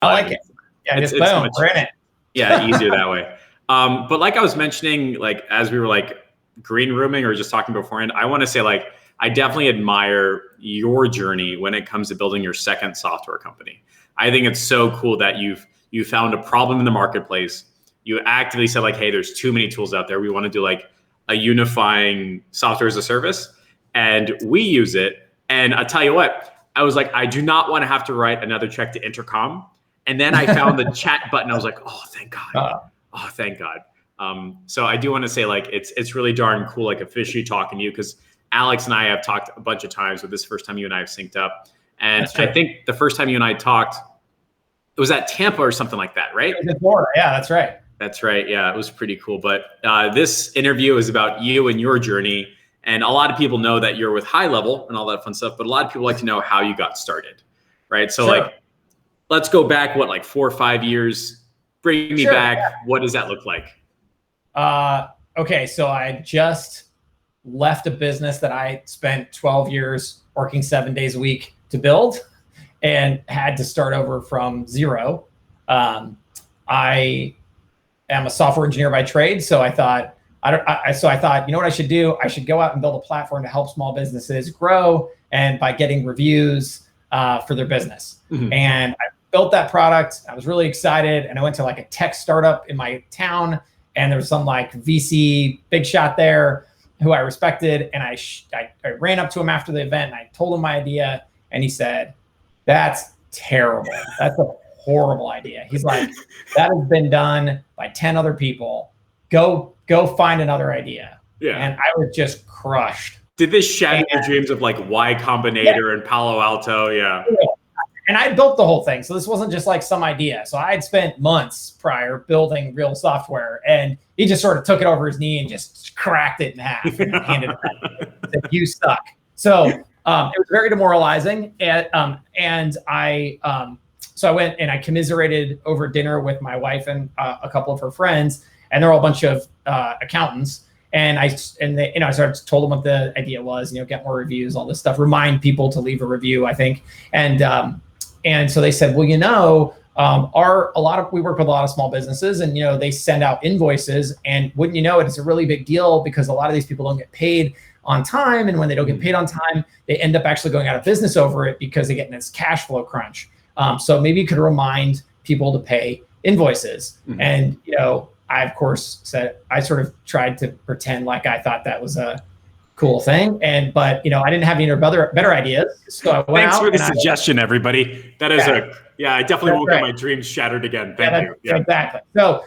I like it. Yeah, just boom, we're in it. Yeah, easier that way. But like I was mentioning, like as we were like green rooming or just talking beforehand, I want to say like I definitely admire your journey when it comes to building your second software company. I think it's so cool that you found a problem in the marketplace. You actively said like, hey, there's too many tools out there. We want to do like a unifying software as a service, and we use it. And I'll tell you what, I was like, I do not want to have to write another check to Intercom. And then I found the chat button. I was like, oh, thank God. Oh, thank God. So I do want to say like, it's really darn cool, like officially talking to you, because Alex and I have talked a bunch of times, but this is the first time you and I have synced up. And I think the first time you and I talked, it was at Tampa or something like that, right? In Florida. Yeah, that's right. That's right. Yeah, it was pretty cool. But this interview is about you and your journey. And a lot of people know that you're with High Level and all that fun stuff, but a lot of people like to know how you got started, right? So like, let's go back, what, like 4 or 5 years? Bring me back. Yeah. What does that look like? Okay, so I just left a business that I spent 12 years working 7 days a week to build and had to start over from zero. I am a software engineer by trade, so I thought, you know what I should do? I should go out and build a platform to help small businesses grow, and by getting reviews for their business. Mm-hmm. And I built that product. I was really excited, and I went to like a tech startup in my town, and there was some like VC big shot there who I respected, and I ran up to him after the event, and I told him my idea, and he said, "That's terrible. That's a horrible idea." He's like, "That has been done by 10 other people. Go find another idea." Yeah. And I was just crushed. Did this shatter your dreams of like Y Combinator and Palo Alto? Yeah. And I built the whole thing. So this wasn't just like some idea. So I had spent months prior building real software, and he just sort of took it over his knee and just cracked it in half and handed it back. Said, "You suck." So it was very demoralizing. And so I went and I commiserated over dinner with my wife and a couple of her friends, and they're all a bunch of accountants. And I sort of told them what the idea was, get more reviews, all this stuff, remind people to leave a review, I think. And so they said, well, we work with a lot of small businesses, and, they send out invoices, and wouldn't you know it, it's a really big deal because a lot of these people don't get paid on time. And when they don't get paid on time, they end up actually going out of business over it because they get in this cash flow crunch. So maybe you could remind people to pay invoices. Mm-hmm. And, I, of course, said, I sort of tried to pretend like I thought that was a cool thing. But, I didn't have any better ideas. So I went Thanks out for the suggestion, everybody. That is I definitely won't get my dreams shattered again. Thank you. Yeah. Exactly. So,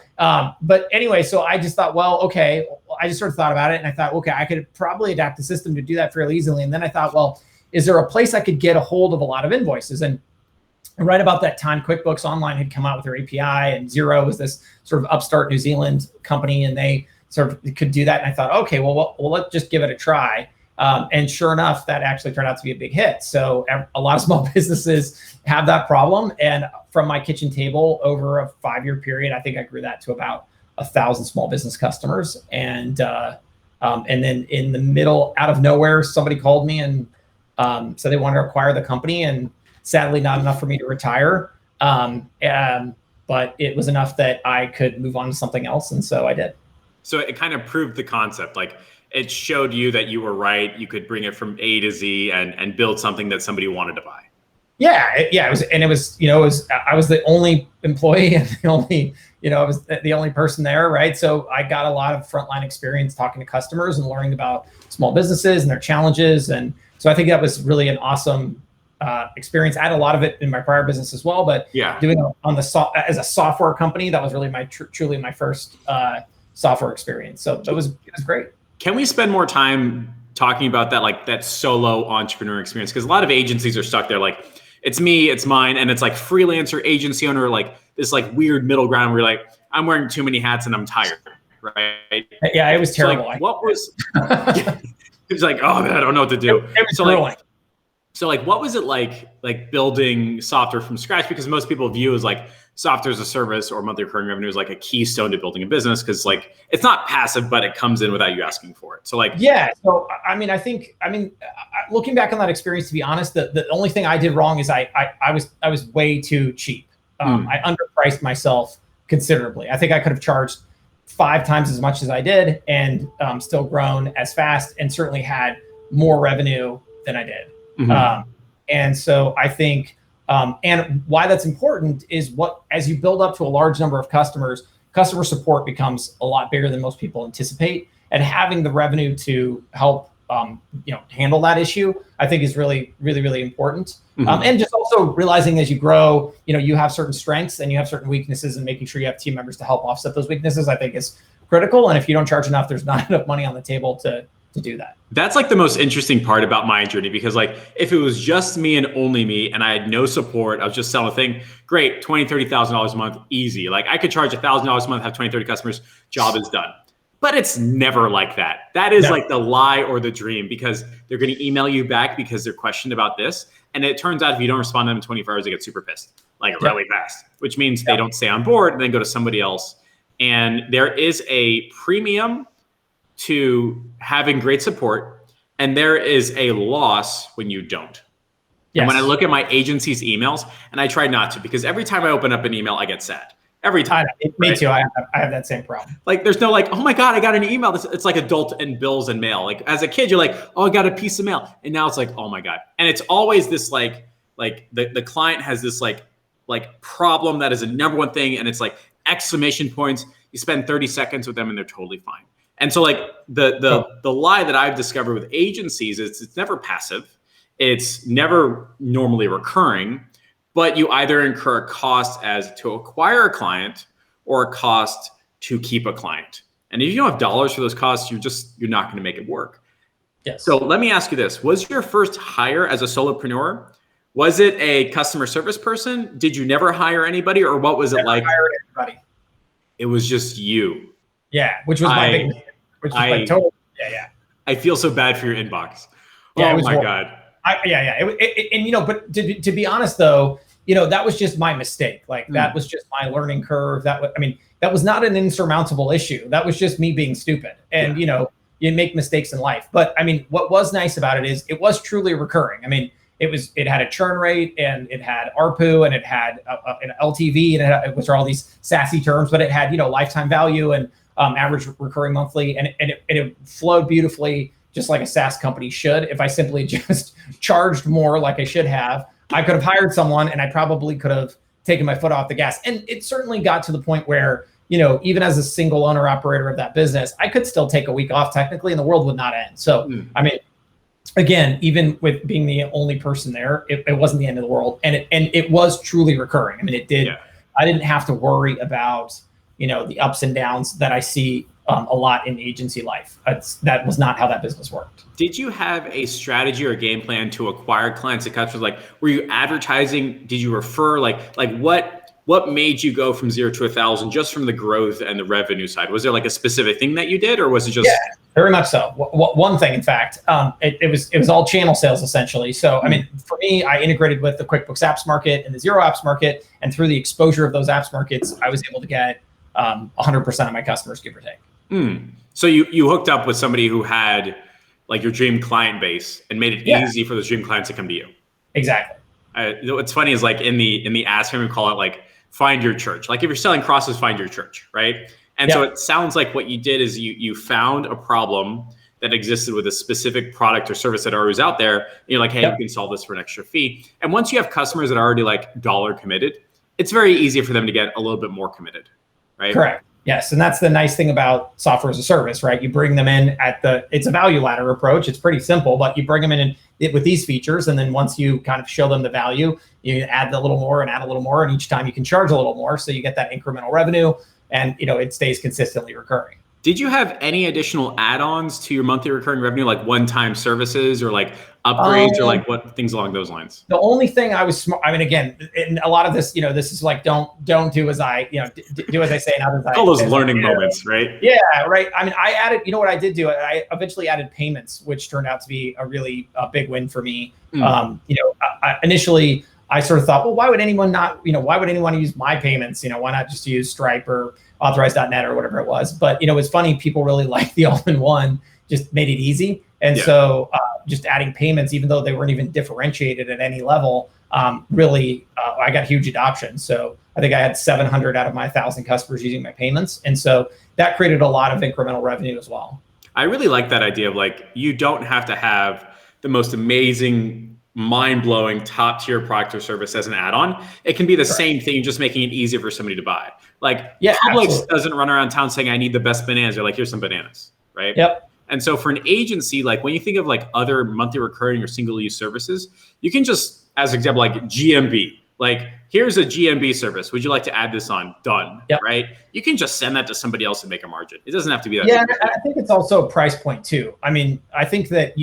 but anyway, so I just thought, well, okay, I just sort of thought about it, and I thought, okay, I could probably adapt the system to do that fairly easily. And then I thought, well, is there a place I could get a hold of a lot of invoices? And right about that time, QuickBooks Online had come out with their API, and Xero was this sort of upstart New Zealand company, and they sort of could do that. And I thought, okay, well, let's just give it a try. And sure enough, that actually turned out to be a big hit. So a lot of small businesses have that problem. And from my kitchen table over a 5-year period, I think I grew that to about 1,000 small business customers. And then in the middle, out of nowhere, somebody called me and said they wanted to acquire the company, and sadly not enough for me to retire. But it was enough that I could move on to something else. And so I did. So it kind of proved the concept. Like, it showed you that you were right. You could bring it from A to Z and build something that somebody wanted to buy. Yeah. It was, I was the only employee and I was the only person there. Right. So I got a lot of frontline experience talking to customers and learning about small businesses and their challenges. And so I think that was really an awesome experience. I had a lot of it in my prior business as well, but doing it as a software company, that was really truly my first software experience. So it was great. Can we spend more time talking about that, like that solo entrepreneur experience? Because a lot of agencies are stuck there, like, it's me, it's mine, and it's like freelancer, agency owner, like this like weird middle ground where you're like, I'm wearing too many hats and I'm tired, right? Yeah, it was terrible. So like, what was? It was like, oh man, I don't know what to do. It was grueling. So what was it like building software from scratch? Because most people view as like software as a service or monthly recurring revenue is like a keystone to building a business, because like it's not passive, but it comes in without you asking for it. So So I think looking back on that experience, to be honest, the only thing I did wrong is I was way too cheap. I underpriced myself considerably. I think I could have charged 5 times as much as I did and still grown as fast and certainly had more revenue than I did. And so I think, and why that's important is as you build up to a large number of customers, customer support becomes a lot bigger than most people anticipate. And having the revenue to help handle that issue, I think is really, really, really important. And just also realizing as you grow, you have certain strengths and you have certain weaknesses, and making sure you have team members to help offset those weaknesses, I think is critical. And if you don't charge enough, there's not enough money on the table to do that. That's like the most interesting part about my journey, because like if it was just me and only me and I had no support, I was just selling a thing, great, $20,000, $30,000 a month, easy. Like I could charge $1,000 a month, have 20, 30 customers, job is done. But it's never like that. That is like the lie or the dream, because they're going to email you back because they're questioned about this. And it turns out if you don't respond to them in 24 hours, they get super pissed, like really fast, which means they don't stay on board and then go to somebody else. And there is a premium to having great support, and there is a loss when you don't. And when I look at my agency's emails, and I try not to, because every time I open up an email, I get sad. Every time. Me too. I have that same problem. Like there's no like, oh my God, I got an email. It's like adult and bills and mail. Like as a kid, you're like, oh, I got a piece of mail. And now it's like, oh my God. And it's always this like the client has this like problem that is a number one thing. And it's like exclamation points. You spend 30 seconds with them and they're totally fine. And so like the lie that I've discovered with agencies is it's never passive. It's never normally recurring, but you either incur a cost as to acquire a client or a cost to keep a client. And if you don't have dollars for those costs, you're not going to make it work. Yes. So let me ask you this. Was your first hire as a solopreneur, was it a customer service person? Did you never hire anybody, or what was it like? I hired anybody. It was just you. Yeah, which was my big, which was like total. Yeah. I feel so bad for your inbox. Yeah, oh my God. But to be honest though, that was just my mistake. Like that was just my learning curve. That was not an insurmountable issue. That was just me being stupid. And you make mistakes in life. But what was nice about it is it was truly recurring. It had a churn rate, and it had ARPU, and it had an LTV, and which are all these sassy terms, but it had lifetime value and average recurring monthly, and it flowed beautifully, just like a SaaS company should. If I simply just charged more like I should have, I could have hired someone, and I probably could have taken my foot off the gas. And it certainly got to the point where even as a single owner operator of that business, I could still take a week off technically, and the world would not end. So again, even with being the only person there, it wasn't the end of the world. And it was truly recurring. I didn't have to worry about, the ups and downs that I see a lot in agency life. That was not how that business worked. Did you have a strategy or a game plan to acquire clients and customers? Like, were you advertising? Did you refer? Like what made you go from 0 to 1,000 just from the growth and the revenue side? Was there like a specific thing that you did, or was it just? Yeah, very much so. One thing, in fact, it was all channel sales essentially. So, for me, I integrated with the QuickBooks apps market and the Xero apps market, and through the exposure of those apps markets, I was able to get 100% of my customers, give or take. So you hooked up with somebody who had like your dream client base and made it easy for those dream clients to come to you. Exactly. What's funny is like in the ask him, we call it like find your church. Like if you're selling crosses, find your church, right? And so it sounds like what you did is you found a problem that existed with a specific product or service that already was out there. And you're like, hey, you can solve this for an extra fee. And once you have customers that are already like dollar committed, it's very easy for them to get a little bit more committed, right? Correct. Yes. And that's the nice thing about software as a service, right? You bring them in it's a value ladder approach. It's pretty simple, but you bring them in with these features. And then once you kind of show them the value, you add a little more and add a little more. And each time you can charge a little more. So you get that incremental revenue, and it stays consistently recurring. Did you have any additional add-ons to your monthly recurring revenue, like one-time services or like upgrades or like what things along those lines? The only thing I was smart. Again, in a lot of this, this is like don't do as I, do as I say, not as I. All those learning moments, right? Yeah, right. I added. What I did do? I eventually added payments, which turned out to be a really big win for me. Initially, I sort of thought, well, why would anyone use my payments? Why not just use Stripe or Authorize.net or whatever it was? But it's funny, people really liked the all-in-one, just made it easy. And so just adding payments, even though they weren't even differentiated at any level, really, I got huge adoption. So I think I had 700 out of my 1,000 customers using my payments. And so that created a lot of incremental revenue as well. I really like that idea of like, you don't have to have the most amazing, mind-blowing, top-tier product or service as an add-on. It can be the same thing, just making it easier for somebody to buy. Like Publix doesn't run around town saying, I need the best bananas. They're like, here's some bananas, right? Yep. And so for an agency, like when you think of like other monthly recurring or single use services, you can just, as an example, like GMB, like here's a GMB service. Would you like to add this on? Done. Yep. Right. You can just send that to somebody else and make a margin. It doesn't have to be that. Yeah. I think it's also a price point too. I mean, I think that,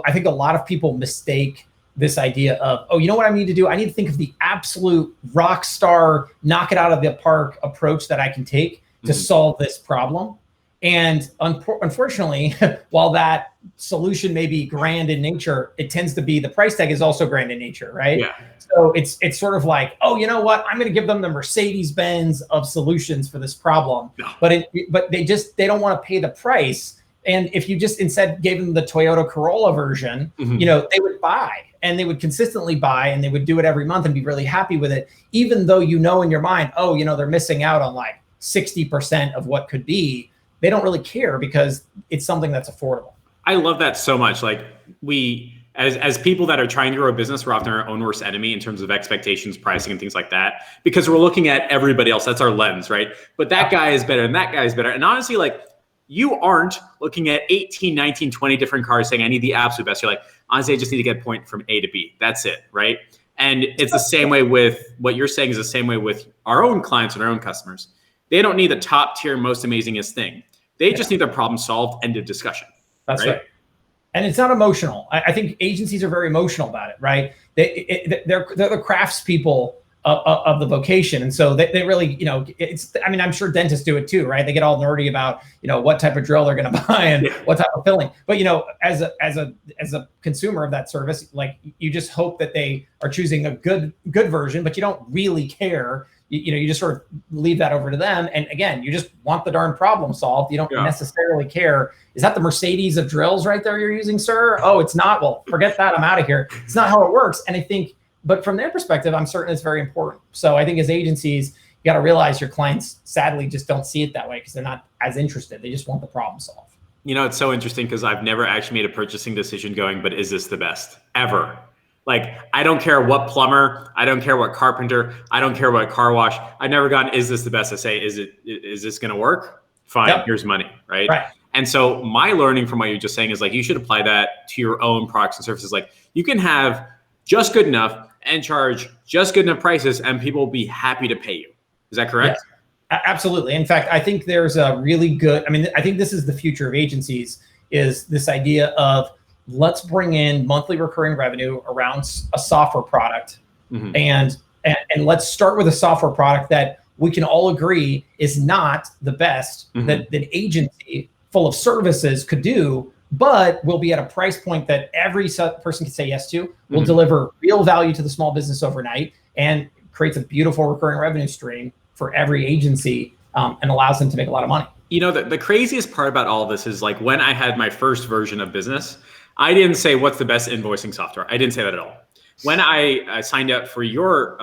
I think a lot of people mistake this idea of, oh, you know what I need to do? I need to think of the absolute rock star, knock it out of the park approach that I can take to solve this problem. And unfortunately, while that solution may be grand in nature, it tends to be the price tag is also grand in nature, right? Yeah. So it's sort of like, oh, you know what? I'm going to give them the Mercedes-Benz of solutions for this problem, but they don't want to pay the price. And if you just instead gave them the Toyota Corolla version, they would buy and they would consistently buy and they would do it every month and be really happy with it, even though in your mind, oh, they're missing out on like 60% of what could be. They don't really care because it's something that's affordable. I love that so much. Like we, as people that are trying to grow a business, we're often our own worst enemy in terms of expectations, pricing, and things like that, because we're looking at everybody else. That's our lens, right? But that guy is better and that guy is better. And honestly, like you aren't looking at 18, 19, 20 different cars saying, I need the absolute best. You're like, honestly, I just need to get a point from A to B. That's it, right? And it's the same way with what you're saying is the same way with our own clients and our own customers. They don't need the top tier, most amazingest thing. They just need their problem solved, end of discussion. That's right. And it's not emotional. I think agencies are very emotional about it, right? They're the craftspeople of the vocation. And so they really, I'm sure dentists do it too, right? They get all nerdy about, what type of drill they're going to buy and what type of filling. But, as a consumer of that service, like you just hope that they are choosing a good version, but you don't really care. You just sort of leave that over to them. And again, you just want the darn problem solved. You don't necessarily care. Is that the Mercedes of drills right there you're using, sir? Oh, it's not. Well, forget that. I'm out of here. It's not how it works. And I think, but from their perspective, I'm certain it's very important. So I think as agencies, you got to realize your clients sadly just don't see it that way because they're not as interested. They just want the problem solved. It's so interesting because I've never actually made a purchasing decision going, but is this the best ever? Like, I don't care what plumber, I don't care what carpenter, I don't care what car wash. I've never gone, is this the best? I say, is this going to work? Fine, here's money, right? And so my learning from what you're just saying is like, you should apply that to your own products and services. Like you can have just good enough and charge just good enough prices and people will be happy to pay you. Is that correct? Yes, absolutely. In fact, I think there's a really good, I think this is the future of agencies, is this idea of let's bring in monthly recurring revenue around a software product. And let's start with a software product that we can all agree is not the best that an agency full of services could do, but will be at a price point that every person can say yes to, will deliver real value to the small business overnight, and creates a beautiful recurring revenue stream for every agency and allows them to make a lot of money. The craziest part about all of this is like when I had my first version of business, I didn't say what's the best invoicing software. I didn't say that at all. When I signed up for your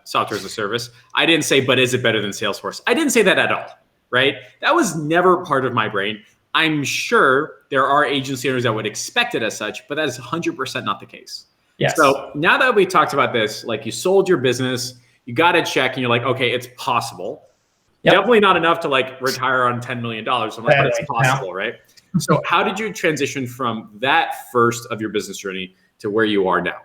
software as a service, I didn't say, but is it better than Salesforce? I didn't say that at all, right? That was never part of my brain. I'm sure there are agency owners that would expect it as such, but that is 100% not the case. Yes. So now that we talked about this, like you sold your business, you got a check and you're like, okay, it's possible. Definitely not enough to like retire on $10 million. I'm like, but it's possible, right? So how did you transition from that first of your business journey to where you are now?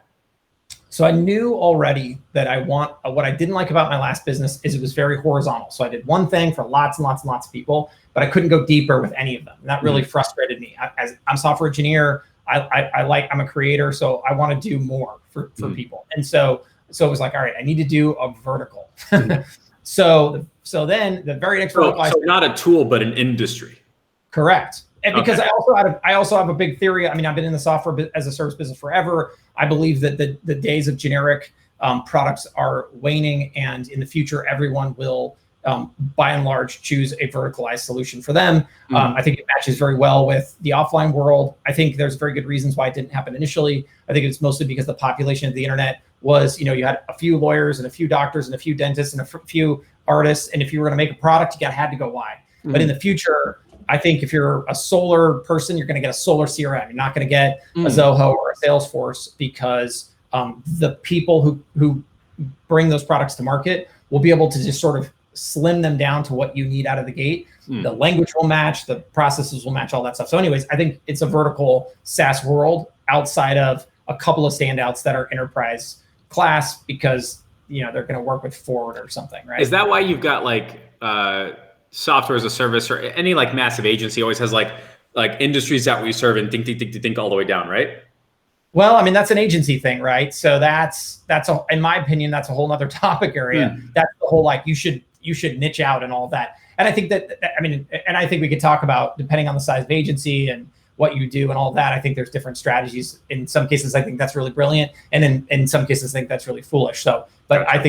So I knew already that what I didn't like about my last business is it was very horizontal. So I did one thing for lots and lots and lots of people, but I couldn't go deeper with any of them. And that really frustrated me. As I'm a software engineer, I'm a creator, so I want to do more for people. And so it was like, all right, I need to do a vertical. So then the very next vertical. So not a tool, but an industry. Correct. And because I also have a big theory. I mean, I've been in the software as a service business forever. I believe that the days of generic products are waning, and in the future, everyone will, by and large, choose a verticalized solution for them. I think it matches very well with the offline world. I think there's very good reasons why it didn't happen initially. I think it's mostly because the population of the internet was, you had a few lawyers and a few doctors and a few dentists and a few artists. And if you were going to make a product, you had to go wide. Mm-hmm. But in the future, I think if you're a solar person, you're going to get a solar CRM. You're not going to get a Zoho or a Salesforce, because the people who bring those products to market will be able to just sort of slim them down to what you need out of the gate. The language will match, the processes will match, all that stuff. So anyways, I think it's a vertical SaaS world outside of a couple of standouts that are enterprise class, because they're going to work with Ford or something, right? Is that why you've got like software as a service, or any like massive agency always has like industries that we serve and think all the way down, right? Well, I mean, that's an agency thing, right? So that's in my opinion, that's a whole nother topic area. That's the whole, like, you should niche out and all of that. And I think I think we could talk about, depending on the size of agency and what you do and all of that, I think there's different strategies. In some cases, I think that's really brilliant. And in some cases, I think that's really foolish. So, but gotcha.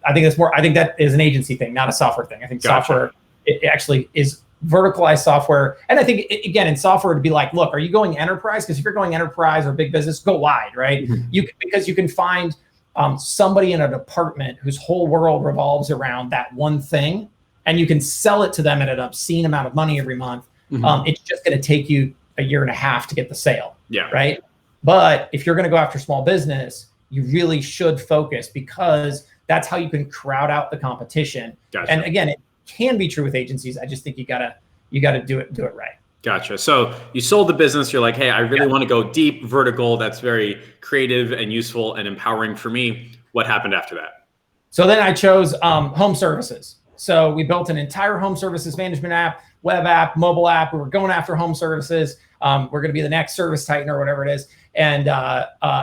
I think that is an agency thing, not a software thing. I think software, it actually is verticalized software. And I think, again, in software, to be like, look, are you going enterprise? Because if you're going enterprise or big business, go wide, right? Because you can find somebody in a department whose whole world revolves around that one thing, and you can sell it to them at an obscene amount of money every month. It's just going to take you a year and a half to get the sale, right? But if you're going to go after small business, you really should focus, because that's how you can crowd out the competition. Gotcha. And again, it can be true with agencies. I just think you gotta do it right. Gotcha. So you sold the business. You're like, hey, I really want to go deep vertical. That's very creative and useful and empowering for me. What happened after that? So then I chose home services. So we built an entire home services management app, web app, mobile app. We were going after home services. We're going to be the next Service Titan or whatever it is. And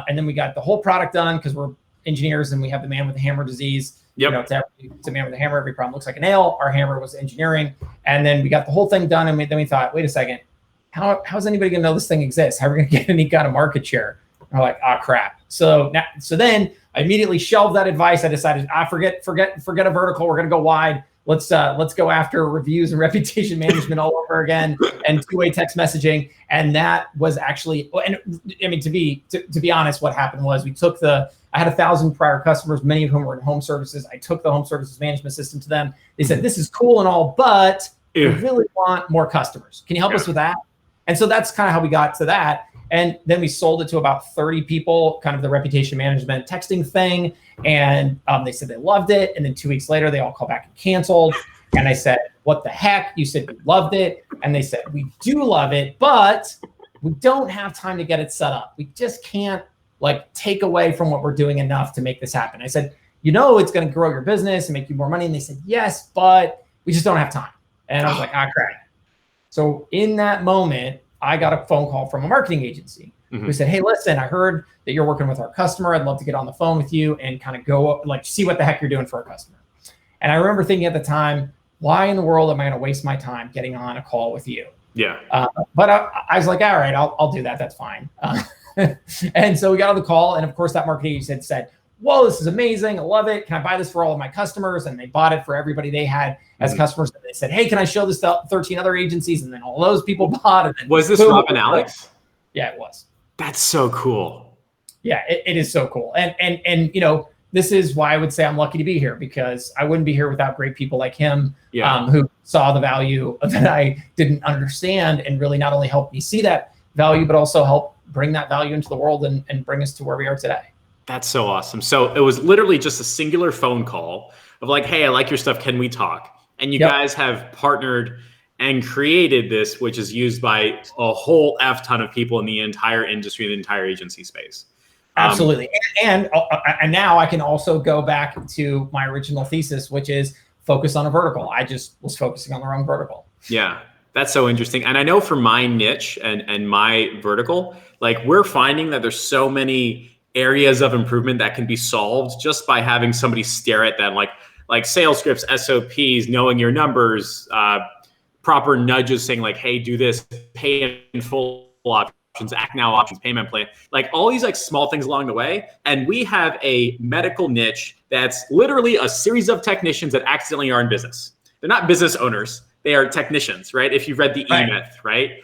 then we got the whole product done, because we're engineers and we have the man with the hammer disease. It's a man with a hammer. Every problem looks like a nail. Our hammer was engineering. And then we got the whole thing done. And then we thought, wait a second, how's anybody going to know this thing exists? How are we going to get any kind of market share? And we're like, crap. So then I immediately shelved that advice. I decided, forget a vertical. We're going to go wide. Let's go after reviews and reputation management all over again, and two-way text messaging. And that was actually, and I mean, to be honest, what happened was I had 1,000 prior customers, many of whom were in home services. I took the home services management system to them. They said, this is cool and all, but we really want more customers. Can you help us with that? And so that's kind of how we got to that. And then we sold it to about 30 people, kind of the reputation management texting thing. And they said they loved it. And then 2 weeks later, they all called back and canceled. And I said, what the heck? You said you loved it. And they said, we do love it, but we don't have time to get it set up. We just can't take away from what we're doing enough to make this happen. I said, it's going to grow your business and make you more money. And they said, yes, but we just don't have time. And I was like, crap. So in that moment, I got a phone call from a marketing agency who said, hey, listen, I heard that you're working with our customer. I'd love to get on the phone with you and kind of go see what the heck you're doing for our customer. And I remember thinking at the time, why in the world am I going to waste my time getting on a call with you? Yeah. But I was like, all right, I'll do that. That's fine. And so we got on the call, and of course that marketing agency had said, whoa, this is amazing. I love it. Can I buy this for all of my customers? And they bought it for everybody they had as customers. And they said, hey, can I show this to 13 other agencies? And then all those people bought it. Was this Rob and Alex? Yeah, it was. That's so cool. Yeah, it is so cool. And this is why I would say I'm lucky to be here, because I wouldn't be here without great people like him, who saw the value that I didn't understand, and really not only helped me see that value, but also help bring that value into the world and bring us to where we are today. That's so awesome. So it was literally just a singular phone call of like, hey, I like your stuff. Can we talk? And you guys have partnered and created this, which is used by a whole F ton of people in the entire industry, the entire agency space. Absolutely. And now I can also go back to my original thesis, which is focus on a vertical. I just was focusing on the wrong vertical. Yeah. That's so interesting. And I know for my niche and my vertical, we're finding that there's so many areas of improvement that can be solved just by having somebody stare at them, like sales scripts, SOPs, knowing your numbers, proper nudges saying hey, do this, pay in full options, act now options, payment plan, all these small things along the way. And we have a medical niche that's literally a series of technicians that accidentally are in business. They're not business owners. They are technicians, right? If you've read the E-Myth, right?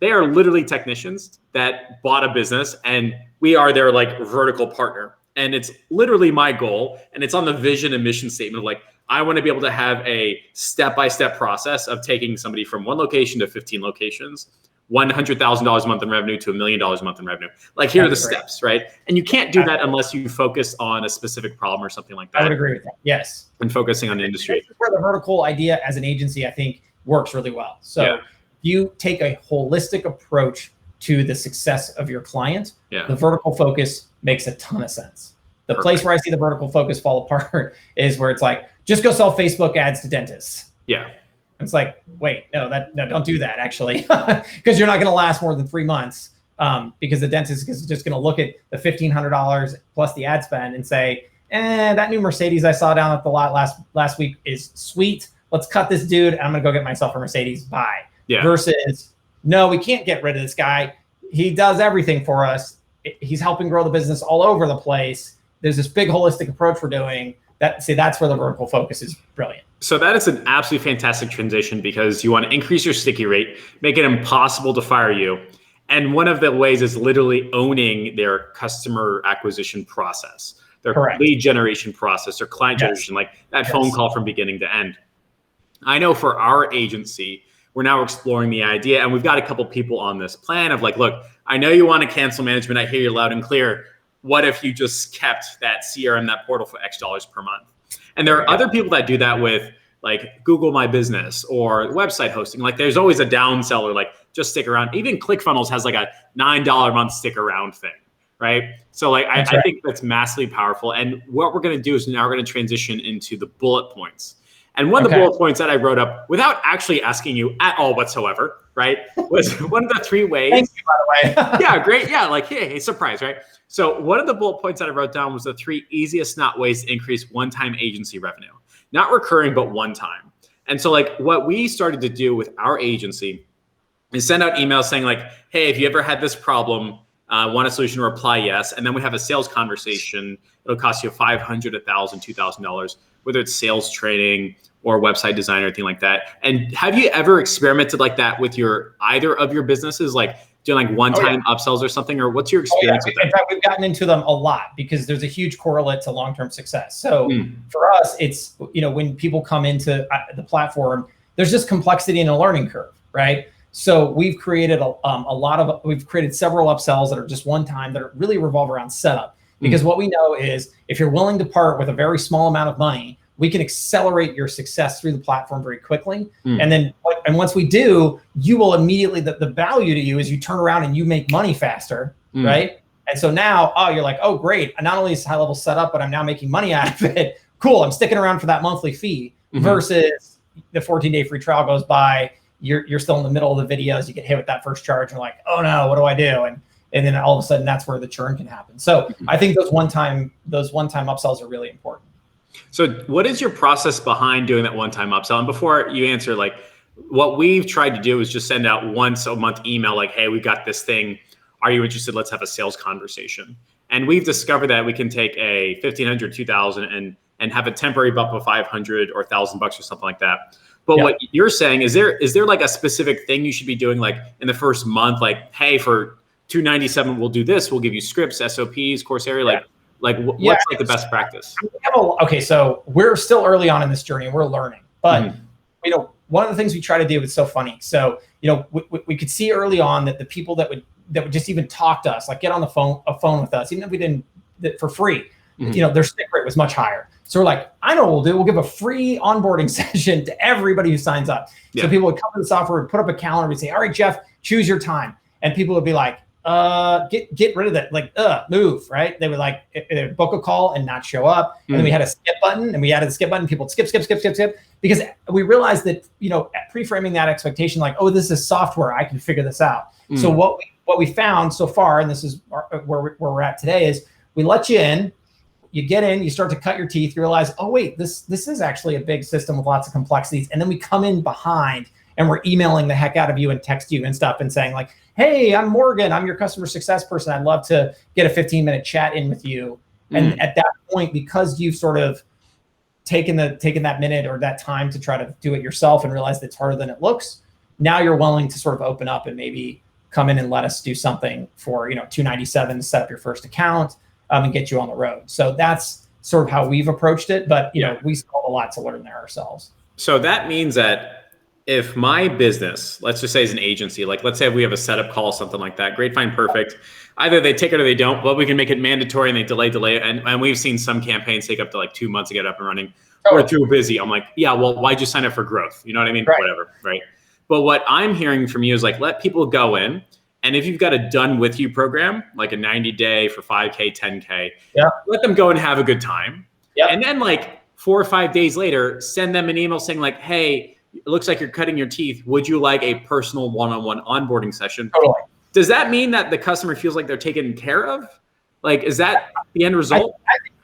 They are literally technicians that bought a business, and we are their vertical partner. And it's literally my goal. And it's on the vision and mission statement of like, I want to be able to have a step-by-step process of taking somebody from 1 location to 15 locations, $100,000 a month in revenue to $1 million a month in revenue. Like, here are the steps, right? And you can't do that unless you focus on a specific problem or something like that. I would agree with that. Yes. And focusing on the industry. This is where the vertical idea as an agency, I think, works really well. So you take a holistic approach to the success of your client. The vertical focus makes a ton of sense. The place where I see the vertical focus fall apart is where it's like, just go sell Facebook ads to dentists. It's like, wait, no, don't do that actually, because you're not going to last more than 3 months, because the dentist is just going to look at the $1,500 plus the ad spend and say, that new Mercedes I saw down at the lot last week is sweet. Let's cut this dude. I'm going to go get myself a Mercedes. Bye. Versus, no, we can't get rid of this guy. He does everything for us. He's helping grow the business all over the place. There's this big holistic approach we're doing. That's where the vertical focus is brilliant. So that is an absolutely fantastic transition, because you want to increase your sticky rate, make it impossible to fire you. And one of the ways is literally owning their customer acquisition process, their lead generation process, their client generation, like that phone call from beginning to end. I know for our agency, we're now exploring the idea, and we've got a couple people on this plan of like, look, I know you want to cancel management. I hear you loud and clear. What if you just kept that CRM, that portal for X dollars per month? And there are other people that do that with like Google My Business or website hosting. Like, there's always a downseller, like, just stick around. Even ClickFunnels has like a $9 a month stick around thing, right? So like, I think that's massively powerful. And what we're going to do is now we're going to transition into the bullet points. And one of the bullet points that I wrote up without actually asking you at all whatsoever, right, was one of the 3 ways. Thank you, by the way. Yeah, great. Yeah, like, hey, surprise, right? So one of the bullet points that I wrote down was the 3 easiest not ways to increase one-time agency revenue. Not recurring, but one time. And so like what we started to do with our agency is send out emails saying like, hey, if you ever had this problem, want a solution, reply yes. And then we have a sales conversation. It'll cost you $500, $1,000, $2,000, whether it's sales training or website design or anything like that. And have you ever experimented like that with either of your businesses, like doing like one-time upsells or something, or what's your experience with that? In fact, we've gotten into them a lot because there's a huge correlate to long-term success. So for us, it's, when people come into the platform, there's just complexity and a learning curve, right? So we've created we've created several upsells that are just one time that are really revolve around setup. Because what we know is if you're willing to part with a very small amount of money, we can accelerate your success through the platform very quickly. And once we do, you will immediately, the value to you is you turn around and you make money faster, right? And so now, you're like, oh, great. Not only is high level set up, but I'm now making money out of it. Cool, I'm sticking around for that monthly fee versus the 14-day free trial goes by, you're still in the middle of the videos, you get hit with that first charge, you're like, oh no, what do I do? And then all of a sudden that's where the churn can happen. So I think those one-time upsells are really important. So what is your process behind doing that one-time upsell? And before you answer, like what we've tried to do is just send out once a month email, like, hey, we got this thing. Are you interested? Let's have a sales conversation. And we've discovered that we can take a $1,500, $2,000 and have a temporary bump of $500 or $1,000 or something like that. But what you're saying, is there like a specific thing you should be doing like in the first month? Like, hey, for $297, we'll do this. We'll give you scripts, SOPs, course area. What's like the best practice? Okay, so we're still early on in this journey and we're learning. But one of the things we try to do is so funny. So we could see early on that the people that would just even talk to us, like get on the phone with us, even if we didn't for free, their stick rate was much higher. So we're like, I know what we'll do. We'll give a free onboarding session to everybody who signs up. So people would come to the software, would put up a calendar, we'd say, all right, Jeff, choose your time. And people would be like, get rid of that, like, move, right? They would like, they would book a call and not show up. And then we had a skip button, and we added the skip button. People would skip, because we realized that, pre-framing that expectation, like, oh, this is software, I can figure this out. So what we found so far, and this is where we're at today, is we let you in, you get in, you start to cut your teeth, you realize, oh wait, this is actually a big system with lots of complexities. And then we come in behind and we're emailing the heck out of you and text you and stuff and saying like, hey, I'm Morgan, I'm your customer success person. I'd love to get a 15-minute chat in with you. And at that point, because you've sort of taken that minute or that time to try to do it yourself and realize that it's harder than it looks, now you're willing to sort of open up and maybe come in and let us do something for $297 to set up your first account. and get you on the road. So that's sort of how we've approached it. But, you know, we still have a lot to learn there ourselves. So that means that if my business, let's just say is an agency, like let's say we have a setup call, something like that, great, fine, perfect. Either they take it or they don't, but we can make it mandatory and they delay. And we've seen some campaigns take up to like 2 months to get up and running. We're too busy. I'm like, yeah, well, why'd you sign up for growth? You know what I mean? Right. Whatever, right? But what I'm hearing from you is like, let people go in. And if you've got a done with you program, like a 90-day for 5K, 10K, let them go and have a good time. And then like 4 or 5 days later, send them an email saying like, hey, it looks like you're cutting your teeth. Would you like a personal one-on-one onboarding session? Totally. Does that mean that the customer feels like they're taken care of? Like, is that the end result?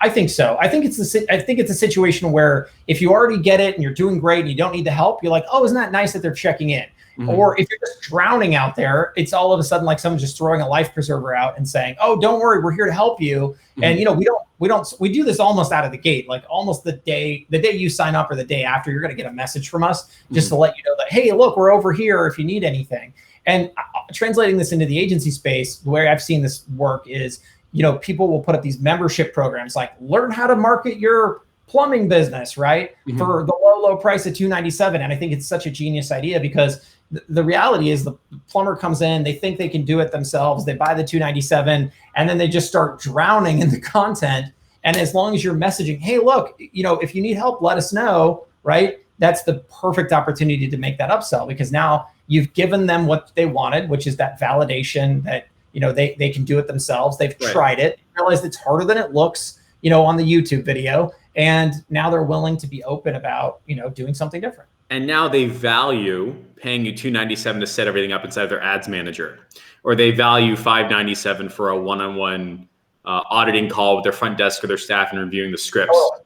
I think so. I think it's a situation where if you already get it and you're doing great and you don't need the help, you're like, oh, isn't that nice that they're checking in? Mm-hmm. Or if you're just drowning out there, it's all of a sudden like someone's just throwing a life preserver out and saying, oh, don't worry, we're here to help you. Mm-hmm. And, you know, we do this almost out of the gate, like almost the day you sign up or the day after, you're going to get a message from us just to let you know that, hey, look, we're over here if you need anything. And translating this into the agency space, the way I've seen this work is, you know, people will put up these membership programs like learn how to market your plumbing business, right? Mm-hmm. For the low price of $297. And I think it's such a genius idea because the reality is the plumber comes in, they think they can do it themselves. They buy the $297 and then they just start drowning in the content. And as long as you're messaging, hey, look, you know, if you need help, let us know, right? That's the perfect opportunity to make that upsell because now you've given them what they wanted, which is that validation that, you know, they can do it themselves. They've tried it, realized it's harder than it looks, you know, on the YouTube video. And now they're willing to be open about, you know, doing something different. And now they value paying you $297 to set everything up inside their ads manager, or they value $597 for a one-on-one auditing call with their front desk or their staff and reviewing the scripts. Oh,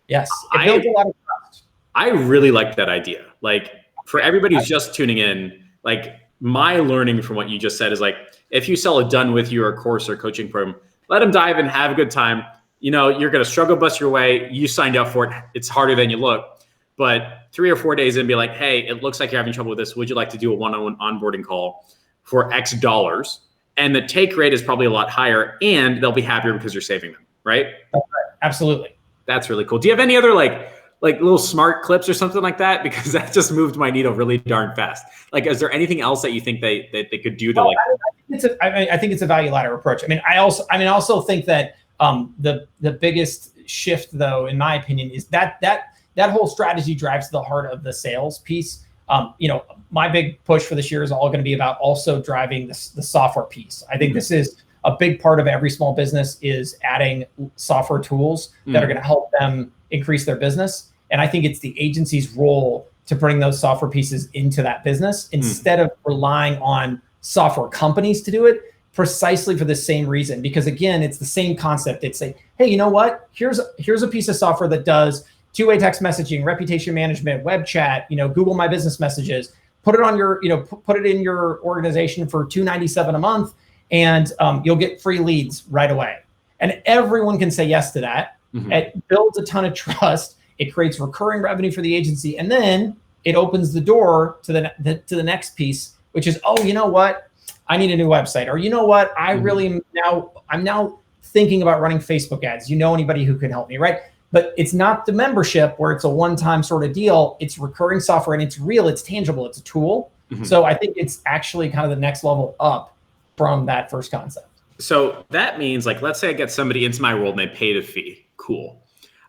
yes, it builds a lot of trust. I really like that idea. Like for everybody who's just tuning in, like my learning from what you just said is like, if you sell a done with you or a course or coaching program, let them dive in, have a good time. You know, you're going to struggle bust your way. You signed up for it. It's harder than you look. But 3 or 4 days in, be like, hey, it looks like you're having trouble with this. Would you like to do a one-on-one onboarding call for X dollars? And the take rate is probably a lot higher and they'll be happier because you're saving them, right? That's right. Absolutely. That's really cool. Do you have any other like little smart clips or something like that? Because that just moved my needle really darn fast. Like, is there anything else that you think they could do to I think it's a value ladder approach. I also think that the biggest shift though, in my opinion, is that whole strategy drives to the heart of the sales piece. You know, my big push for this year is all going to be about also driving the software piece. I think this is a big part of every small business is adding software tools that are going to help them increase their business. And I think it's the agency's role to bring those software pieces into that business instead of relying on software companies to do it, precisely for the same reason. Because again, it's the same concept. It's say, hey, you know what? Here's a piece of software that does two-way text messaging, reputation management, web chat, you know, Google My Business Messages. Put it on your, you know, put it in your organization for $297 a month, and you'll get free leads right away. And everyone can say yes to that. Mm-hmm. It builds a ton of trust. It creates recurring revenue for the agency, and then it opens the door to the next piece, which is, oh, you know what? I need a new website, or you know what? I really I'm now thinking about running Facebook ads. You know anybody who can help me, right? But it's not the membership where it's a one-time sort of deal. It's recurring software and it's real, it's tangible, it's a tool. Mm-hmm. So I think it's actually kind of the next level up from that first concept. So that means like, let's say I get somebody into my world and they paid a fee. Cool.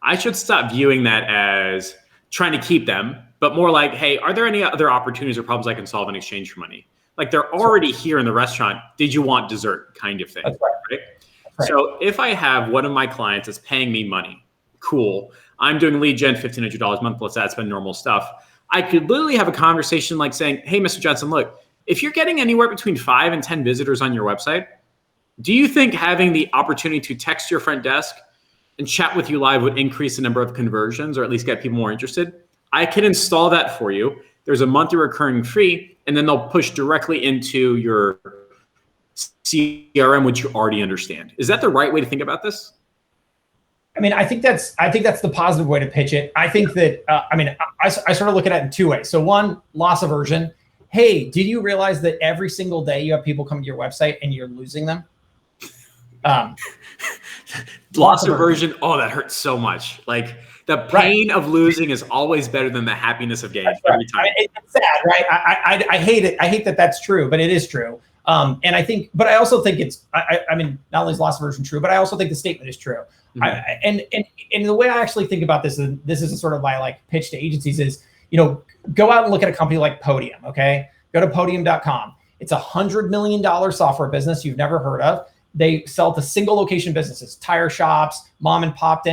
I should stop viewing that as trying to keep them, but more like, hey, are there any other opportunities or problems I can solve in exchange for money? Like they're already here in the restaurant. Did you want dessert kind of thing? That's right. Right? That's right. So if I have one of my clients that's paying me money, cool. I'm doing lead gen, $1,500 a month. Let's add some normal stuff. I could literally have a conversation like saying, hey, Mr. Johnson, look, if you're getting anywhere between 5 and 10 visitors on your website, do you think having the opportunity to text your front desk and chat with you live would increase the number of conversions or at least get people more interested? I can install that for you. There's a monthly recurring fee, and then they'll push directly into your CRM, which you already understand. Is that the right way to think about this? I mean, I think that's the positive way to pitch it. I think that, I sort of look at it in two ways. So one, loss aversion. Hey, did you realize that every single day you have people come to your website and you're losing them? Loss aversion. Oh, that hurts so much. Like the pain of losing is always better than the happiness of gaining every time. I mean, it's sad, right? I hate it. I hate that that's true, but it is true. And I think, but I also think it's, I mean, not only is loss aversion true, but I also think the statement is true. And the way I actually think about this, and this is sort of my like pitch to agencies is, go out and look at a company like Podium. Okay. Go to podium.com. It's $100 million software business you've never heard of. They sell to single location businesses, tire shops, mom and pop,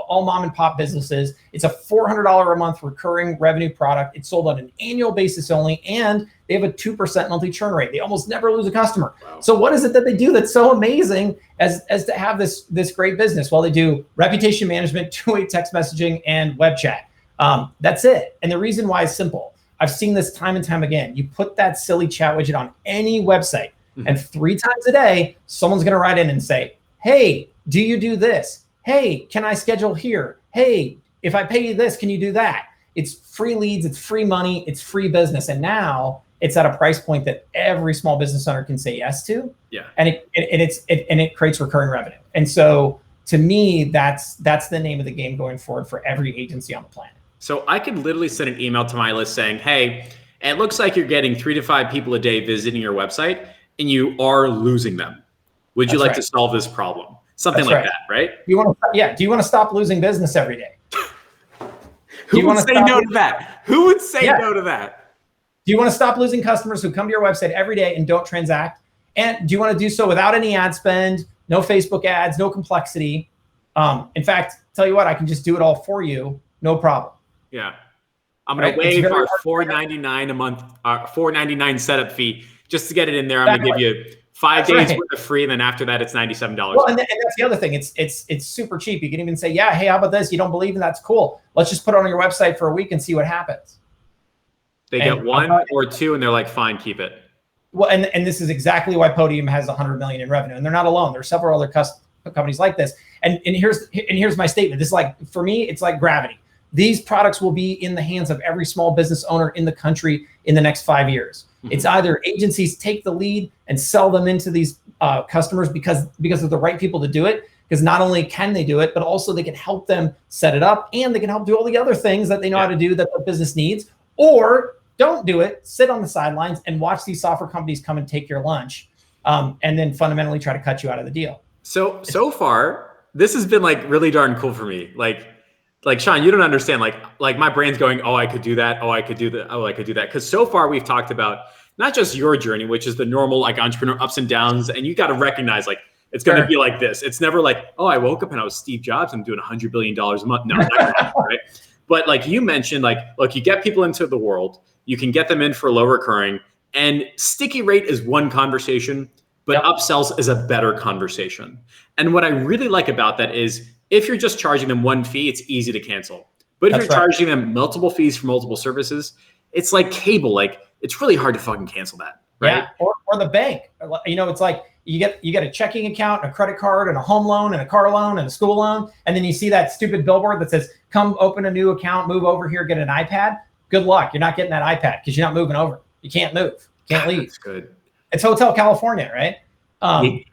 all mom and pop businesses. It's a $400 a month recurring revenue product. It's sold on an annual basis only, and they have a 2% monthly churn rate. They almost never lose a customer. Wow. So what is it that they do that's so amazing as to have this great business? Well, they do reputation management, two-way text messaging, and web chat. That's it. And the reason why is simple. I've seen this time and time again. You put that silly chat widget on any website, and 3 times a day, someone's going to write in and say, hey, do you do this? Hey, can I schedule here? Hey, if I pay you this, can you do that? It's free leads, it's free money, it's free business. And now it's at a price point that every small business owner can say yes to. Yeah. And it creates recurring revenue. And so to me, that's the name of the game going forward for every agency on the planet. So I could literally send an email to my list saying, hey, it looks like you're getting 3 to 5 people a day visiting your website, and you are losing them. Would you like to solve this problem? Something like that, right? Do you want to stop losing business every day? Who would say no to that? Who would say no to that? Do you want to stop losing customers who come to your website every day and don't transact? And do you want to do so without any ad spend, no Facebook ads, no complexity? In fact, tell you what, I can just do it all for you, no problem. Yeah. I'm going to waive our $4.99 a month, $4.99 setup fee just to get it in there. I'm going to give you 5 days worth of free, and then after that, it's $97. Well, and that's the other thing. It's super cheap. You can even say, yeah, hey, how about this? You don't believe in that's cool. Let's just put it on your website for a week and see what happens. They get 1 or 2, and they're like, fine, keep it. Well, and this is exactly why Podium has $100 million in revenue, and they're not alone. There are several other companies like this. And here's my statement. This is like, for me, it's like gravity. These products will be in the hands of every small business owner in the country in the next 5 years. Mm-hmm. It's either agencies take the lead and sell them into these customers because of the right people to do it, because not only can they do it, but also they can help them set it up, and they can help do all the other things that they know how to do that the business needs, or don't do it, sit on the sidelines and watch these software companies come and take your lunch, and then fundamentally try to cut you out of the deal. So far, this has been like really darn cool for me. Like Shaun, you don't understand. Like my brain's going, oh, I could do that. Oh, I could do that. Oh, I could do that. Because so far we've talked about not just your journey, which is the normal like entrepreneur ups and downs, and you got to recognize like it's going to be like this. It's never like, oh, I woke up and I was Steve Jobs and doing $100 billion a month. No, not gonna happen, right? But like you mentioned, like, look, you get people into the world, you can get them in for low recurring, and sticky rate is one conversation, but upsells is a better conversation. And what I really like about that is, if you're just charging them one fee, it's easy to cancel. But if you're charging them multiple fees for multiple services, it's like cable. Like, it's really hard to fucking cancel that, right? Yeah, or the bank. It's like you get a checking account, and a credit card, and a home loan, and a car loan, and a school loan, and then you see that stupid billboard that says, "Come open a new account, move over here, get an iPad." Good luck. You're not getting that iPad because you're not moving over. You can't move. You can't leave. That's good. It's Hotel California, right? And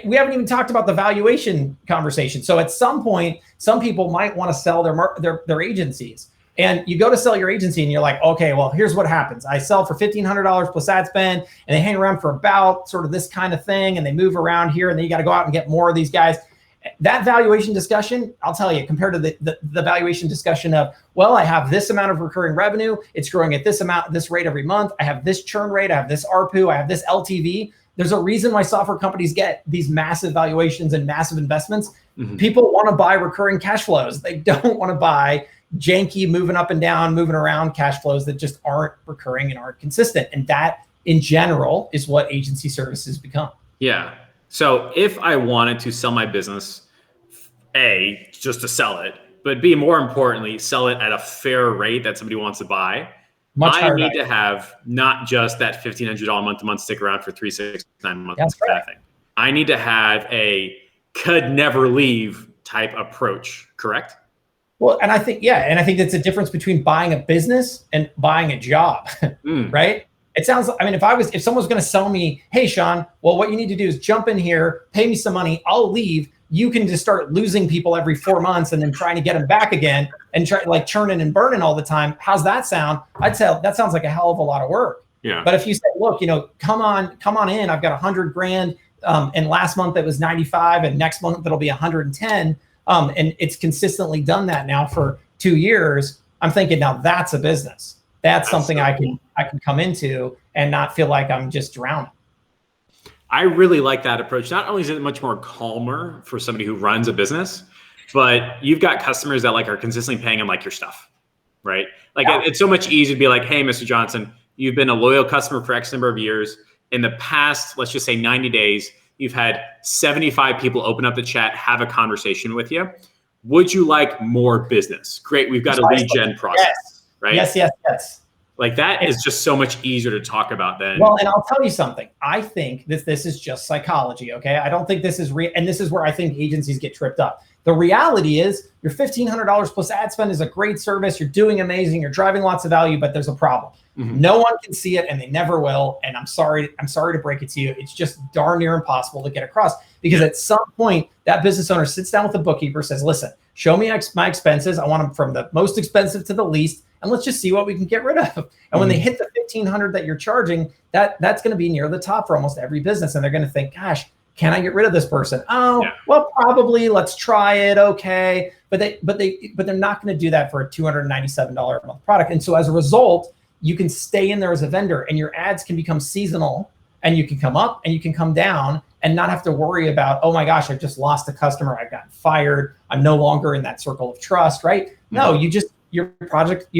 we haven't even talked about the valuation conversation. So at some point, some people might want to sell their agencies. And you go to sell your agency and you're like, okay, well, here's what happens. I sell for $1,500 plus ad spend, and they hang around for about sort of this kind of thing, and they move around here, and then you got to go out and get more of these guys. That valuation discussion, I'll tell you, compared to the valuation discussion of, well, I have this amount of recurring revenue, it's growing at this amount, this rate every month, I have this churn rate, I have this ARPU, I have this LTV. There's a reason why software companies get these massive valuations and massive investments. Mm-hmm. People want to buy recurring cash flows. They don't want to buy janky, moving up and down, moving around cash flows that just aren't recurring and aren't consistent. And that, in general, is what agency services become. Yeah. So if I wanted to sell my business, A, just to sell it, but B, more importantly, sell it at a fair rate that somebody wants to buy, I need to have not just that $1,500 month-to-month stick around for 3, 6, 9 months. That's right. Thing. I need to have a could never leave type approach, correct? Well, and I think that's a difference between buying a business and buying a job, right? It sounds, I mean, if someone was going to sell me, hey, Shaun, well, what you need to do is jump in here, pay me some money, I'll leave. you can just start losing people every 4 months and then trying to get them back again and try like churning and burning all the time. How's that sound? I'd say that sounds like a hell of a lot of work. Yeah. But if you say, look, come on in, I've got 100 grand. And last month it was 95 and next month it'll be 110. And it's consistently done that now for 2 years. I'm thinking now that's a business. That's something I can come into and not feel like I'm just drowning. I really like that approach. Not only is it much more calmer for somebody who runs a business, but you've got customers that like are consistently paying them like your stuff, right? Like it's so much easier to be like, hey, Mr. Johnson, you've been a loyal customer for X number of years. In the past, let's just say 90 days, you've had 75 people open up the chat, have a conversation with you. Would you like more business? Great, we've got a lead gen process, right? Yes. Like that is just so much easier to talk about than. Well, and I'll tell you something. I think this is just psychology, okay? I don't think this is real. And this is where I think agencies get tripped up. The reality is your $1,500 plus ad spend is a great service. You're doing amazing. You're driving lots of value, but there's a problem. Mm-hmm. No one can see it and they never will. And I'm sorry to break it to you. It's just darn near impossible to get across because at some point that business owner sits down with the bookkeeper, says, listen, show me my expenses. I want them from the most expensive to the least. And let's just see what we can get rid of. And when they hit the $1,500 that you're charging, that's going to be near the top for almost every business. And they're going to think, gosh, can I get rid of this person? Well, probably. Let's try it. Okay. But they're not going to do that for a $297 a month product. And so as a result, you can stay in there as a vendor and your ads can become seasonal and you can come up and you can come down and not have to worry about, oh my gosh, I've just lost a customer. I've gotten fired. I'm no longer in that circle of trust, right? Mm-hmm. No, you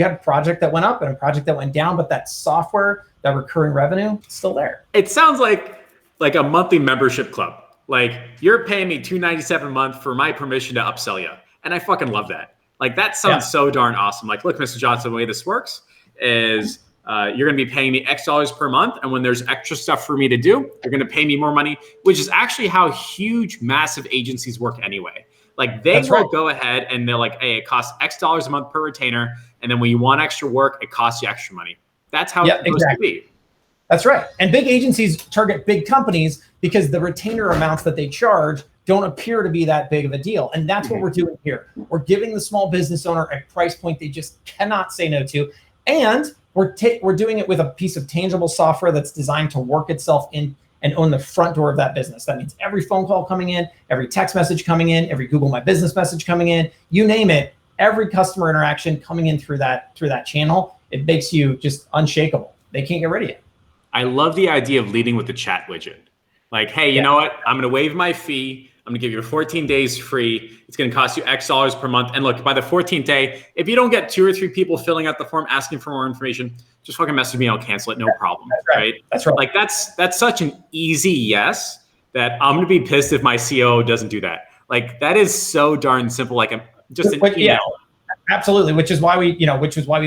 had a project that went up and a project that went down, but that software, that recurring revenue, is still there. It sounds like a monthly membership club. Like you're paying me $297 a month for my permission to upsell you. And I fucking love that. Like that sounds so darn awesome. Like, look, Mr. Johnson, the way this works is you're going to be paying me X dollars per month. And when there's extra stuff for me to do, you're going to pay me more money, which is actually how huge, massive agencies work anyway. Like they will go ahead and they're like, hey, it costs X dollars a month per retainer. And then when you want extra work, it costs you extra money. That's how it's supposed to be. That's right. And big agencies target big companies because the retainer amounts that they charge don't appear to be that big of a deal. And that's what we're doing here. We're giving the small business owner a price point they just cannot say no to. And we're doing it with a piece of tangible software that's designed to work itself in and own the front door of that business. That means every phone call coming in, every text message coming in, every Google My Business message coming in, you name it, every customer interaction coming in through that channel, it makes you just unshakable. They can't get rid of you. I love the idea of leading with the chat widget. Like, hey, you know what? I'm going to waive my fee. I'm going to give you 14 days free. It's going to cost you X dollars per month. And look, by the 14th day, if you don't get 2 or 3 people filling out the form asking for more information, just fucking message me. I'll cancel it. No problem. That's right. That's right. Like that's such an easy yes that I'm going to be pissed if my COO doesn't do that. Like that is so darn simple. Like just an email. Yeah, absolutely. Which is why we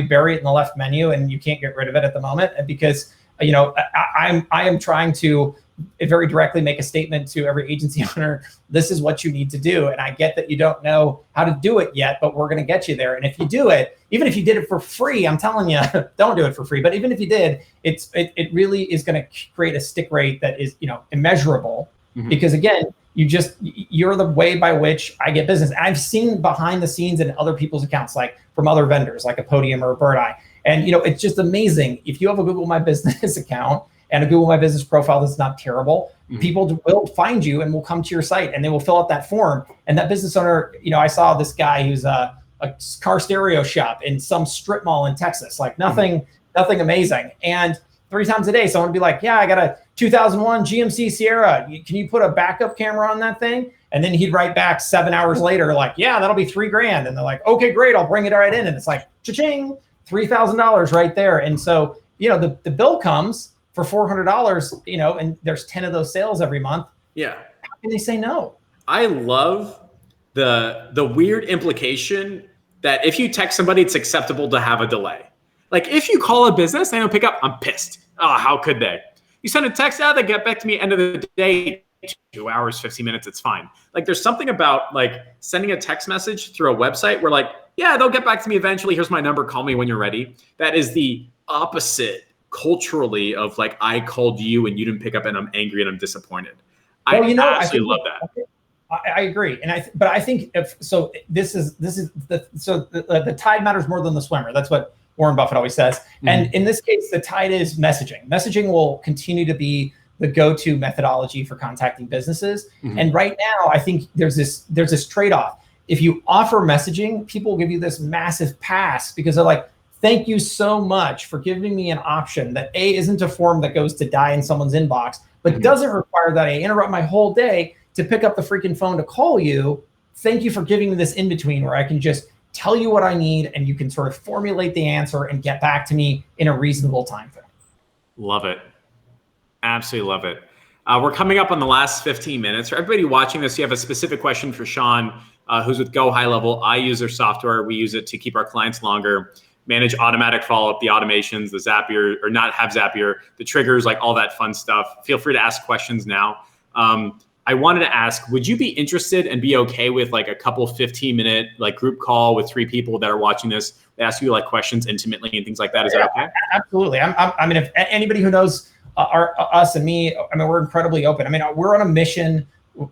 bury it in the left menu and you can't get rid of it at the moment because I am trying to very directly make a statement to every agency owner. This is what you need to do. And I get that you don't know how to do it yet, but we're going to get you there. And if you do it, even if you did it for free, I'm telling you, don't do it for free. But even if you did, it really is going to create a stick rate that is, immeasurable because again, you're the way by which I get business. I've seen behind the scenes in other people's accounts, like from other vendors, like a Podium or a Bird Eye. And, it's just amazing. If you have a Google My Business account and a Google My Business profile that's not terrible, people will find you and will come to your site and they will fill out that form. And that business owner, I saw this guy who's a car stereo shop in some strip mall in Texas, like nothing amazing. And 3 times a day, someone would be like, yeah, I got a 2001 GMC Sierra. Can you put a backup camera on that thing? And then he'd write back 7 hours later, like, yeah, that'll be $3,000. And they're like, okay, great. I'll bring it right in. And it's like, cha-ching, $3,000 right there. And so, the bill comes for $400, and there's 10 of those sales every month. Yeah. How can they say no? I love the weird implication that if you text somebody, it's acceptable to have a delay. Like if you call a business, they don't pick up, I'm pissed. Oh, how could they? You send a text out, they get back to me end of the day, 2 hours, 15 minutes, it's fine. Like there's something about like sending a text message through a website where like, yeah, they'll get back to me eventually. Here's my number. Call me when you're ready. That is the opposite culturally of like, I called you and you didn't pick up and I'm angry and I'm disappointed. I absolutely love that. I agree, and but I think the tide matters more than the swimmer. That's what Warren Buffett always says. Mm-hmm. And in this case, the tide is messaging. Messaging will continue to be the go-to methodology for contacting businesses. Mm-hmm. And right now, I think there's this trade-off. If you offer messaging, people will give you this massive pass because they're like, thank you so much for giving me an option that A, isn't a form that goes to die in someone's inbox, but mm-hmm. doesn't require that I interrupt my whole day to pick up the freaking phone to call you. Thank you for giving me this in-between where I can just tell you what I need and you can sort of formulate the answer and get back to me in a reasonable time frame. Love it. Absolutely love it. We're coming up on the last 15 minutes. For everybody watching this, you have a specific question for Shaun, who's with Go High Level. I use their software. We use it to keep our clients longer, manage automatic follow-up, the automations, the Zapier, or not have Zapier, the triggers, like all that fun stuff. Feel free to ask questions now. I wanted to ask, would you be interested and be okay with like a couple 15-minute like group call with 3 people that are watching this? They ask you like questions intimately and things like that. Is that okay? Absolutely. I mean, if anybody who knows us and me, I mean, we're incredibly open. I mean, we're on a mission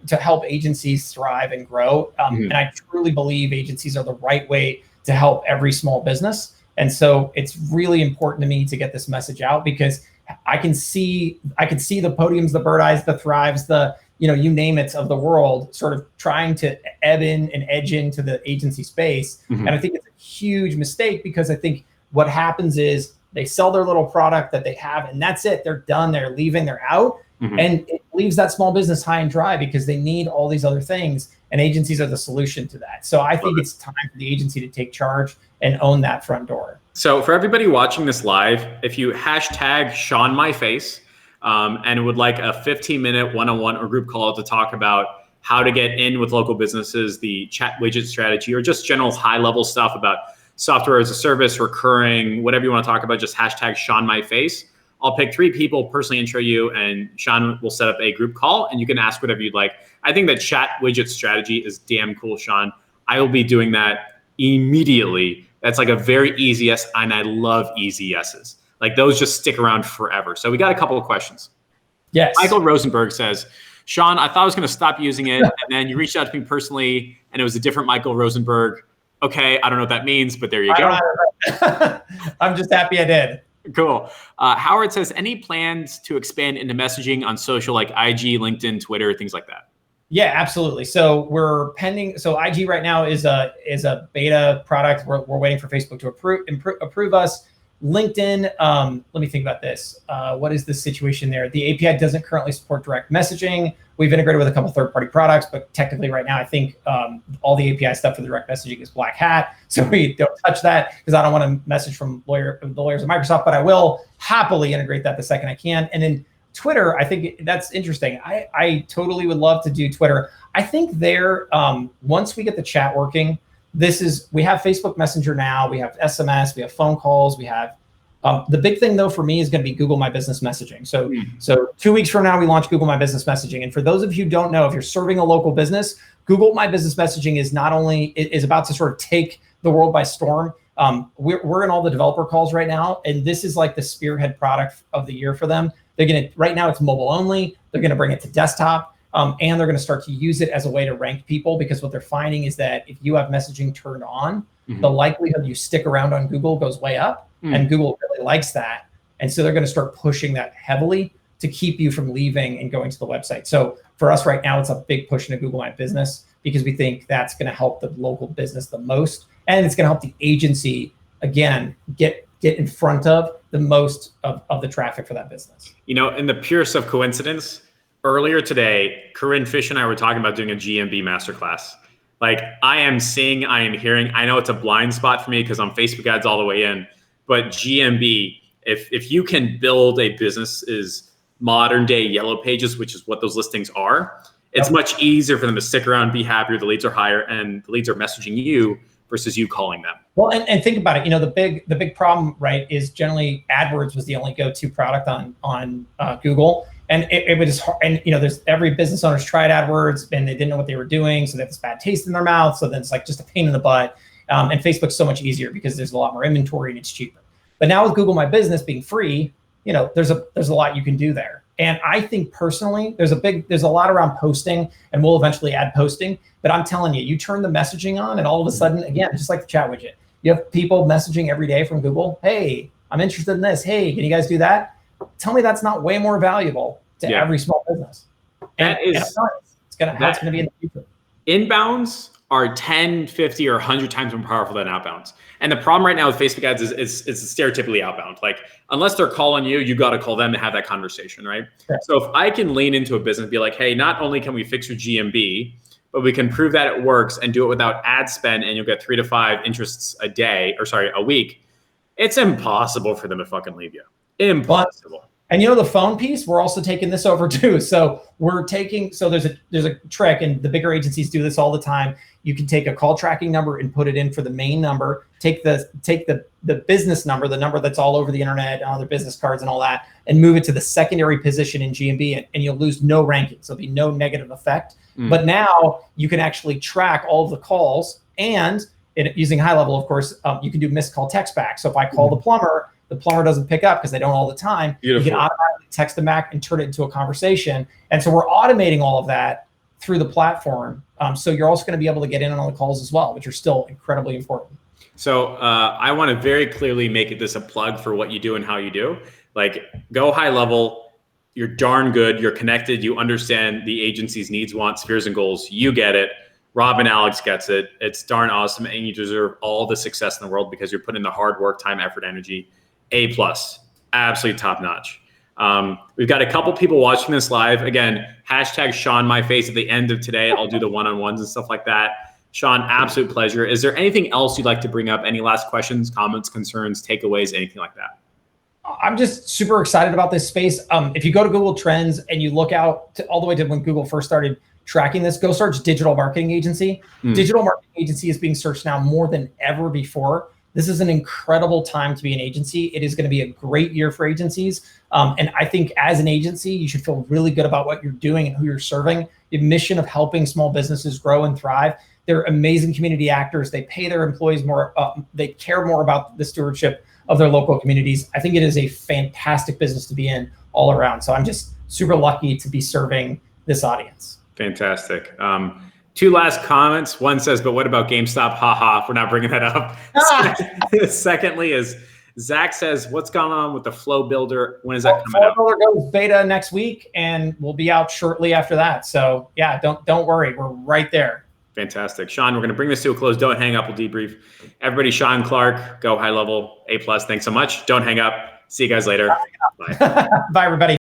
to help agencies thrive and grow. Mm-hmm. And I truly believe agencies are the right way to help every small business. And so it's really important to me to get this message out because I can see the Podiums, the Bird Eyes, the Thrives, you name it of the world sort of trying to ebb in and edge into the agency space. Mm-hmm. And I think it's a huge mistake because I think what happens is they sell their little product that they have and that's it. They're done. They're leaving. They're out. Mm-hmm. And it leaves that small business high and dry because they need all these other things and agencies are the solution to that. So I think it's time for the agency to take charge and own that front door. So for everybody watching this live, if you hashtag ShaunMyFace, and would like a 15-minute one-on-one or group call to talk about how to get in with local businesses, the chat widget strategy, or just general high-level stuff about software as a service, recurring, whatever you want to talk about, just hashtag ShaunMyFace. I'll pick 3 people, personally intro you, and Shaun will set up a group call, and you can ask whatever you'd like. I think the chat widget strategy is damn cool, Shaun. I will be doing that immediately. That's like a very easy yes, and I love easy yeses. Like those just stick around forever. So we got a couple of questions. Yes. Michael Rosenberg says, Shaun, I thought I was going to stop using it. And then you reached out to me personally and it was a different Michael Rosenberg. Okay. I don't know what that means, but there you go. I'm just happy I did. Cool. Howard says, any plans to expand into messaging on social like IG, LinkedIn, Twitter, things like that? Yeah, absolutely. So we're pending. So IG right now is a beta product. We're waiting for Facebook to approve us. LinkedIn, let me think about this. What is the situation there? The API doesn't currently support direct messaging. We've integrated with a couple third-party products, but technically right now, I think all the API stuff for the direct messaging is black hat. So we don't touch that because I don't want to message from the lawyers of Microsoft, but I will happily integrate that the second I can. And then Twitter, I think that's interesting. I totally would love to do Twitter. I think there, once we get the chat working, we have Facebook Messenger now, we have SMS, we have phone calls, we have, the big thing though for me is going to be Google My Business Messaging. So 2 weeks from now, we launch Google My Business Messaging. And for those of you who don't know, if you're serving a local business, Google My Business Messaging is about to sort of take the world by storm. We're in all the developer calls right now, and this is like the spearhead product of the year for them. Right now it's mobile only. They're going to bring it to desktop. And they're going to start to use it as a way to rank people because what they're finding is that if you have messaging turned on, mm-hmm. the likelihood you stick around on Google goes way up, and Google really likes that. And so they're going to start pushing that heavily to keep you from leaving and going to the website. So for us right now, it's a big push into Google My Business because we think that's going to help the local business the most. And it's going to help the agency, again, get in front of the most of the traffic for that business. In the purest of coincidence, earlier today, Corinne Fish and I were talking about doing a GMB masterclass. Like I am seeing, I am hearing, I know it's a blind spot for me because I'm Facebook ads all the way in, but GMB, if you can build a business's modern day yellow pages, which is what those listings are, it's much easier for them to stick around, be happier, the leads are higher, and the leads are messaging you versus you calling them. Well, and think about it, the big problem, right, is generally AdWords was the only go-to product on Google. And it was hard, and there's every business owner's tried AdWords and they didn't know what they were doing, so they have this bad taste in their mouth. So then it's like just a pain in the butt. And Facebook's so much easier because there's a lot more inventory and it's cheaper. But now with Google My Business being free, there's a lot you can do there. And I think personally, there's a lot around posting, and we'll eventually add posting. But I'm telling you, you turn the messaging on, and all of a sudden, again, just like the chat widget, you have people messaging every day from Google. Hey, I'm interested in this. Hey, can you guys do that? Tell me that's not way more valuable to every small business. And it's how it's gonna be in the future. Inbounds are 10, 50, or 100 times more powerful than outbounds. And the problem right now with Facebook ads is stereotypically outbound. Like, unless they're calling you, you got to call them to have that conversation, right? Sure. So if I can lean into a business and be like, hey, not only can we fix your GMB, but we can prove that it works and do it without ad spend, and you'll get 3 to 5 interests a week. It's impossible for them to fucking leave you. Impossible. And the phone piece, we're also taking this over too. So there's a trick, and the bigger agencies do this all the time. You can take a call tracking number and put it in for the main number, take the business number, the number that's all over the internet, all their business cards and all that, and move it to the secondary position in GMB, and you'll lose no ranking. So there'll be no negative effect. But now you can actually track all of the calls, and using high level, of course, you can do missed call text back. So if I call the plumber doesn't pick up because they don't all the time. Beautiful. You can automatically text them back and turn it into a conversation. And so we're automating all of that through the platform. So you're also going to be able to get in on all the calls as well, which are still incredibly important. So I want to very clearly make this a plug for what you do and how you do. Like, go high level. You're darn good. You're connected. You understand the agency's needs, wants, fears, and goals. You get it. Rob and Alex gets it. It's darn awesome. And you deserve all the success in the world because you're putting in the hard work, time, effort, energy. A+, absolutely top notch. We've got a couple people watching this live. Again, hashtag Shaun my face at the end of today. I'll do the one-on-ones and stuff like that. Shaun, absolute pleasure. Is there anything else you'd like to bring up? Any last questions, comments, concerns, takeaways, anything like that? I'm just super excited about this space. If you go to Google Trends and you look out all the way to when Google first started tracking this, go search digital marketing agency. Digital marketing agency is being searched now more than ever before. This is an incredible time to be an agency. It is going to be a great year for agencies. And I think as an agency, you should feel really good about what you're doing and who you're serving. The mission of helping small businesses grow and thrive. They're amazing community actors. They pay their employees more. They care more about the stewardship of their local communities. I think it is a fantastic business to be in all around. So I'm just super lucky to be serving this audience. Fantastic. 2 last comments. One says, but what about GameStop? Haha, we're not bringing that up. Secondly is Zach says, what's going on with the Flow Builder? When is that coming out? Flow Builder goes beta next week, and we'll be out shortly after that. So yeah, don't worry. We're right there. Fantastic. Shaun, we're going to bring this to a close. Don't hang up. We'll debrief. Everybody, Shaun Clark, go high level, A+. Thanks so much. Don't hang up. See you guys later. Bye. Bye, everybody.